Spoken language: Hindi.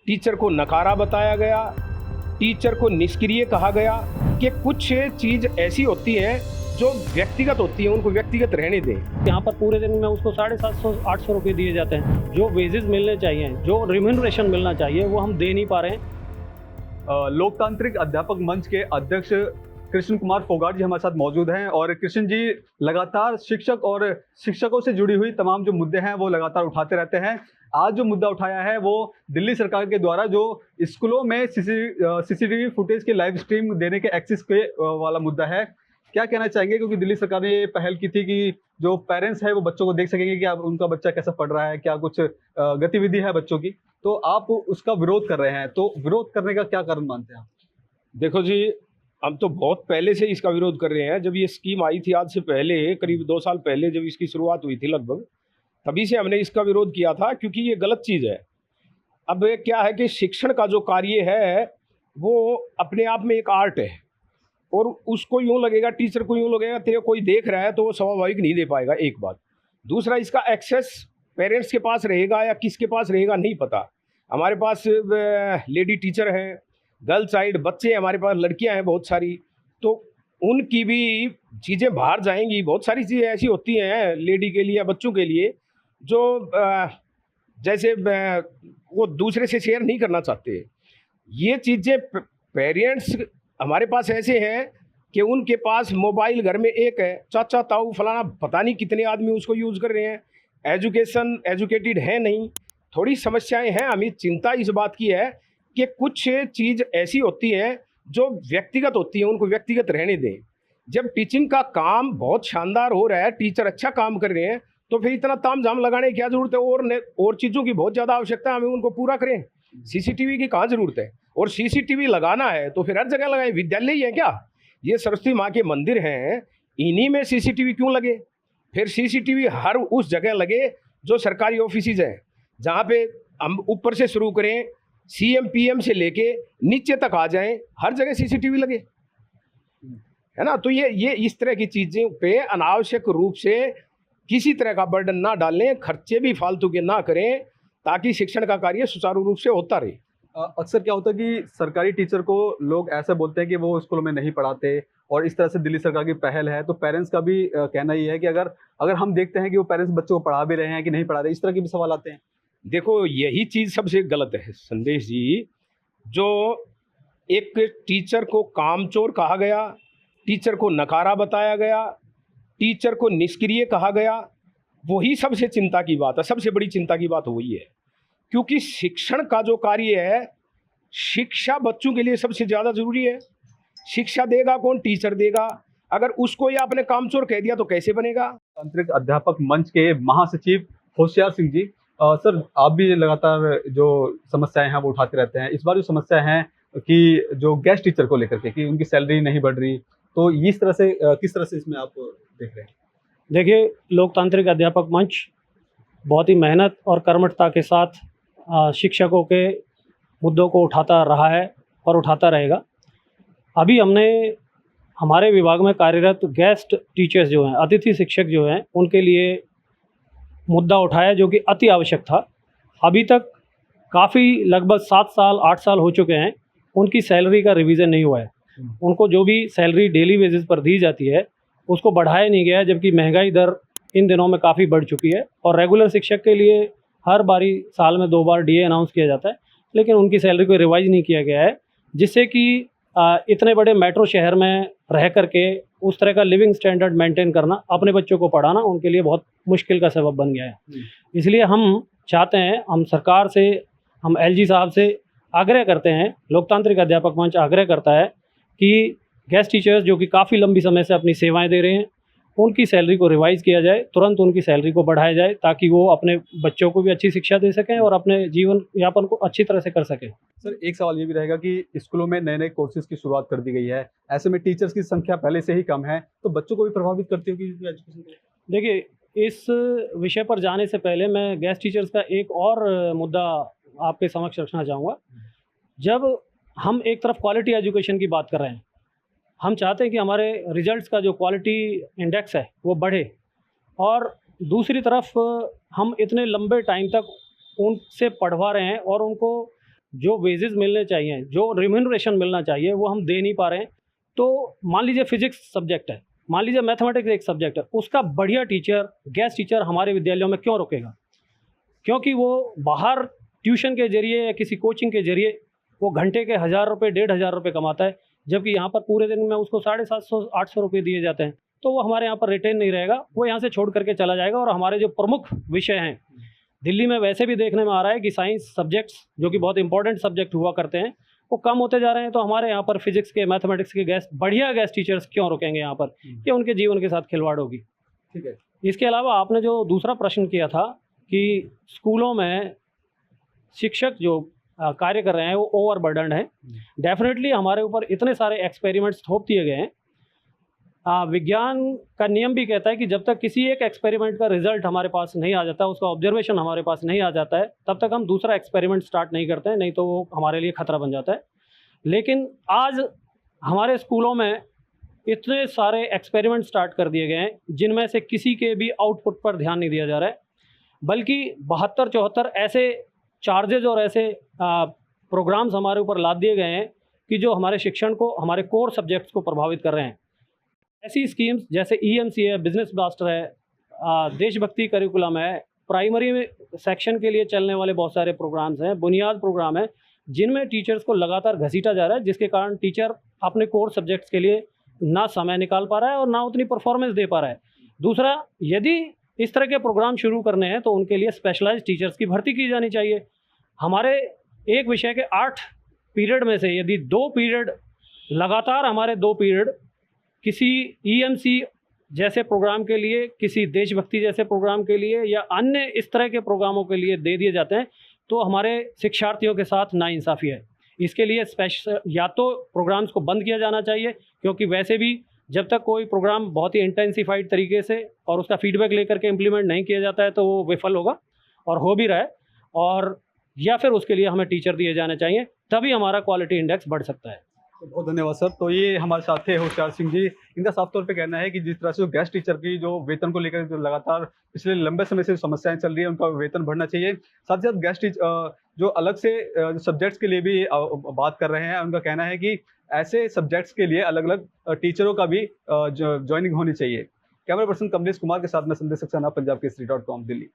टीचर को नकारा बताया गया, टीचर को निष्क्रिय कहा गया कि कुछ चीज़ ऐसी होती है जो व्यक्तिगत होती है, उनको व्यक्तिगत रहने दें। यहाँ पर पूरे दिन में उसको 750-800 रुपये दिए जाते हैं। जो वेजेस मिलने चाहिए, जो रिम्यूनरेशन मिलना चाहिए, वो हम दे नहीं पा रहे हैं। लोकतांत्रिक अध्यापक मंच के अध्यक्ष कृष्ण कुमार फोगाट जी हमारे साथ मौजूद हैं। और कृष्ण जी लगातार शिक्षक और शिक्षकों से जुड़ी हुई तमाम जो मुद्दे हैं वो लगातार उठाते रहते हैं। आज जो मुद्दा उठाया है वो दिल्ली सरकार के द्वारा जो स्कूलों में सीसीटीवी फुटेज के लाइव स्ट्रीम देने के एक्सेस के वाला मुद्दा है। क्या कहना चाहेंगे, क्योंकि दिल्ली सरकार ने ये पहल की थी कि जो पेरेंट्स है वो बच्चों को देख सकेंगे कि अब उनका बच्चा कैसा पढ़ रहा है, क्या कुछ गतिविधि है बच्चों की, तो आप उसका विरोध कर रहे हैं। तो विरोध करने का क्या कारण मानते हैं आप? देखो जी, हम तो बहुत पहले से इसका विरोध कर रहे हैं। जब ये स्कीम आई थी, आज से पहले करीब 2 साल पहले जब इसकी शुरुआत हुई थी लगभग, तभी से हमने इसका विरोध किया था, क्योंकि ये गलत चीज़ है। अब ये क्या है कि शिक्षण का जो कार्य है वो अपने आप में एक आर्ट है, और उसको यूँ लगेगा, टीचर को यूँ लगेगा तेरे कोई देख रहा है तो वो स्वाभाविक नहीं दे पाएगा, एक बात। दूसरा, इसका एक्सेस पेरेंट्स के पास रहेगा या किसके पास रहेगा नहीं पता। हमारे पास लेडी टीचर हैं, गर्ल साइड बच्चे, हमारे पास लड़कियां हैं बहुत सारी, तो उनकी भी चीज़ें बाहर जाएंगी। बहुत सारी चीज़ें ऐसी होती हैं लेडी के लिए या बच्चों के लिए जो जैसे वो दूसरे से शेयर नहीं करना चाहते। ये चीज़ें पेरेंट्स हमारे पास ऐसे हैं कि उनके पास मोबाइल घर में एक है, चाचा ताऊ फलाना पता नहीं कितने आदमी उसको यूज़ कर रहे हैं। एजुकेटेड है नहीं, थोड़ी समस्याएं हैं। हमें चिंता इस बात की है कि कुछ चीज़ ऐसी होती हैं जो व्यक्तिगत होती हैं, उनको व्यक्तिगत रहने दें। जब टीचिंग का काम बहुत शानदार हो रहा है, टीचर अच्छा काम कर रहे हैं, तो फिर इतना तामझाम लगाने की क्या ज़रूरत है? और चीज़ों की बहुत ज़्यादा आवश्यकता है, हमें उनको पूरा करें। सीसीटीवी की कहाँ ज़रूरत है? और सीसीटीवी लगाना है तो फिर हर जगह लगाएं। विद्यालय ही है क्या? ये सरस्वती माँ के मंदिर हैं, इन्हीं में सीसीटीवी क्यों लगे? फिर सीसीटीवी हर उस जगह लगे जो सरकारी ऑफिसेज हैं, जहाँ पे हम ऊपर से शुरू करें, सीएम पीएम से लेके नीचे तक आ जाएं, हर जगह सीसीटीवी लगे, है ना? तो ये इस तरह की चीज़ों पे अनावश्यक रूप से किसी तरह का बर्डन ना डालें, खर्चे भी फालतू के ना करें, ताकि शिक्षण का कार्य सुचारू रूप से होता रहे। अक्सर क्या होता है कि सरकारी टीचर को लोग ऐसे बोलते हैं कि वो स्कूलों में नहीं पढ़ाते, और इस तरह से दिल्ली सरकार की पहल है तो पेरेंट्स का भी कहना ये है कि अगर हम देखते हैं कि वो पेरेंट्स बच्चों को पढ़ा भी रहे हैं कि नहीं पढ़ा रहे, इस तरह के भी सवाल आते हैं। देखो, यही चीज़ सबसे गलत है संदेश जी। जो एक टीचर को कामचोर कहा गया, टीचर को नकारा बताया गया, टीचर को निष्क्रिय कहा गया, वही सबसे चिंता की बात है। सबसे बड़ी चिंता की बात वही है, क्योंकि शिक्षण का जो कार्य है, शिक्षा बच्चों के लिए सबसे ज़्यादा ज़रूरी है। शिक्षा देगा कौन? टीचर देगा। अगर उसको या आपने कामचोर कह दिया तो कैसे बनेगा? तांत्रिक अध्यापक मंच के महासचिव होशियार सिंह जी, सर आप भी लगातार जो समस्याएं हैं वो उठाते रहते हैं। इस बार जो समस्या है कि जो गेस्ट टीचर को लेकर के कि उनकी सैलरी नहीं बढ़ रही, तो इस तरह से किस तरह से इसमें आप देख रहे हैं? देखिए, लोकतांत्रिक अध्यापक मंच बहुत ही मेहनत और कर्मठता के साथ शिक्षकों के मुद्दों को उठाता रहा है और उठाता रहेगा। अभी हमने हमारे विभाग में कार्यरत गेस्ट टीचर्स जो हैं, अतिथि शिक्षक जो हैं, उनके लिए मुद्दा उठाया जो कि अति आवश्यक था। अभी तक काफ़ी लगभग 7 साल 8 साल हो चुके हैं, उनकी सैलरी का रिवीज़न नहीं हुआ है। उनको जो भी सैलरी डेली बेसिस पर दी जाती है उसको बढ़ाया नहीं गया है, जबकि महंगाई दर इन दिनों में काफ़ी बढ़ चुकी है। और रेगुलर शिक्षक के लिए हर बारी साल में 2 बार डीए अनाउंस किया जाता है, लेकिन उनकी सैलरी को रिवाइज नहीं किया गया है, जिससे कि इतने बड़े मेट्रो शहर में रह करके उस तरह का लिविंग स्टैंडर्ड मेंटेन करना, अपने बच्चों को पढ़ाना उनके लिए बहुत मुश्किल का सबब बन गया है। इसलिए हम चाहते हैं, हम सरकार से, हम एलजी साहब से आग्रह करते हैं, लोकतांत्रिक अध्यापक मंच आग्रह करता है कि गेस्ट टीचर्स जो कि काफ़ी लंबी समय से अपनी सेवाएं दे रहे हैं, उनकी सैलरी को रिवाइज़ किया जाए, तुरंत उनकी सैलरी को बढ़ाया जाए, ताकि वो अपने बच्चों को भी अच्छी शिक्षा दे सकें और अपने जीवन यापन को अच्छी तरह से कर सकें। सर एक सवाल ये भी रहेगा कि स्कूलों में नए-नए कोर्सेज़ की शुरुआत कर दी गई है, ऐसे में टीचर्स की संख्या पहले से ही कम है, तो बच्चों को भी प्रभावित करती होगी एजुकेशन को? देखिए, इस विषय पर जाने से पहले मैं गेस्ट टीचर्स का एक और मुद्दा आपके समक्ष रखना चाहूँगा। जब हम एक तरफ क्वालिटी एजुकेशन की बात कर रहे हैं, हम चाहते हैं कि हमारे रिजल्ट्स का जो क्वालिटी इंडेक्स है वो बढ़े, और दूसरी तरफ हम इतने लंबे टाइम तक उनसे पढ़वा रहे हैं और उनको जो वेजेस मिलने चाहिए, जो रिम्यूनरेशन मिलना चाहिए, वो हम दे नहीं पा रहे हैं। तो मान लीजिए फिजिक्स सब्जेक्ट है, मान लीजिए मैथमेटिक्स एक सब्जेक्ट है, उसका बढ़िया टीचर, गेस्ट टीचर हमारे विद्यालयों में क्यों रुकेगा? क्योंकि वो बाहर ट्यूशन के जरिए या किसी कोचिंग के जरिए वो घंटे के 1000 रुपये, 1500 रुपये कमाता है, जबकि यहाँ पर पूरे दिन में उसको 750 800 रुपये दिए जाते हैं। तो वो हमारे यहाँ पर रिटेन नहीं रहेगा, वो यहाँ से छोड़ करके चला जाएगा। और हमारे जो प्रमुख विषय हैं, दिल्ली में वैसे भी देखने में आ रहा है कि साइंस सब्जेक्ट्स जो कि बहुत इंपॉर्टेंट सब्जेक्ट हुआ करते हैं, वो कम होते जा रहे हैं। तो हमारे यहाँ पर फिजिक्स के, मैथमेटिक्स के बढ़िया गेस्ट टीचर्स क्यों रुकेंगे यहाँ पर, कि उनके जीवन के साथ खिलवाड़ होगी। ठीक है। इसके अलावा आपने जो दूसरा प्रश्न किया था कि स्कूलों में शिक्षक जो कार्य कर रहे हैं वो ओवरबर्डन्ड है। डेफिनेटली हमारे ऊपर इतने सारे एक्सपेरिमेंट्स थोप दिए गए हैं। विज्ञान का नियम भी कहता है कि जब तक किसी एक एक्सपेरिमेंट का रिजल्ट हमारे पास नहीं आ जाता, उसका ऑब्जर्वेशन हमारे पास नहीं आ जाता है, तब तक हम दूसरा एक्सपेरिमेंट स्टार्ट नहीं करते हैं, नहीं तो वो हमारे लिए खतरा बन जाता है। लेकिन आज हमारे स्कूलों में इतने सारे एक्सपेरिमेंट स्टार्ट कर दिए गए हैं जिनमें से किसी के भी आउटपुट पर ध्यान नहीं दिया जा रहा है, बल्कि 72-74 ऐसे चार्जेज और ऐसे प्रोग्राम्स हमारे ऊपर लाद दिए गए हैं कि जो हमारे शिक्षण को, हमारे कोर सब्जेक्ट्स को प्रभावित कर रहे हैं। ऐसी स्कीम्स जैसे EMC है, बिजनेस ब्लास्टर है, देशभक्ति करिकुलम है, प्राइमरी में सेक्शन के लिए चलने वाले बहुत सारे प्रोग्राम्स हैं, बुनियाद प्रोग्राम है, जिनमें टीचर्स को लगातार घसीटा जा रहा है, जिसके कारण टीचर अपने कोर सब्जेक्ट्स के लिए ना समय निकाल पा रहा है और ना उतनी परफॉर्मेंस दे पा रहा है। दूसरा, यदि इस तरह के प्रोग्राम शुरू करने हैं तो उनके लिए स्पेशलाइज्ड टीचर्स की भर्ती की जानी चाहिए। हमारे एक विषय के 8 पीरियड में से यदि 2 पीरियड लगातार, हमारे 2 पीरियड किसी EMC जैसे प्रोग्राम के लिए, किसी देशभक्ति जैसे प्रोग्राम के लिए या अन्य इस तरह के प्रोग्रामों के लिए दे दिए जाते हैं, तो हमारे शिक्षार्थियों के साथ नाइंसाफ़ी है। इसके लिए या तो प्रोग्राम्स को बंद किया जाना चाहिए, क्योंकि वैसे भी जब तक कोई प्रोग्राम बहुत ही इंटेंसिफाइड तरीके से और उसका फीडबैक लेकर के इम्प्लीमेंट नहीं किया जाता है तो वो विफल होगा, और हो भी रहा है। और या फिर उसके लिए हमें टीचर दिए जाने चाहिए, तभी हमारा क्वालिटी इंडेक्स बढ़ सकता है। बहुत धन्यवाद सर। तो ये हमारे साथ थे होशियार सिंह जी। इनका साफ तौर पे कहना है कि जिस तरह से गेस्ट टीचर की जो वेतन को लेकर जो लगातार पिछले लंबे समय से समस्याएं चल रही है, उनका वेतन बढ़ना चाहिए। साथ ही साथ गेस्ट टीचर जो अलग से सब्जेक्ट्स के लिए भी बात कर रहे हैं, उनका कहना है कि ऐसे सब्जेक्ट्स के लिए अलग अलग टीचरों का भी ज्वाइनिंग होनी चाहिए। कैमरा पर्सन कमलेश कुमार के साथ मैं संदेश सक्सेना, पंजाब केसरी.com, दिल्ली।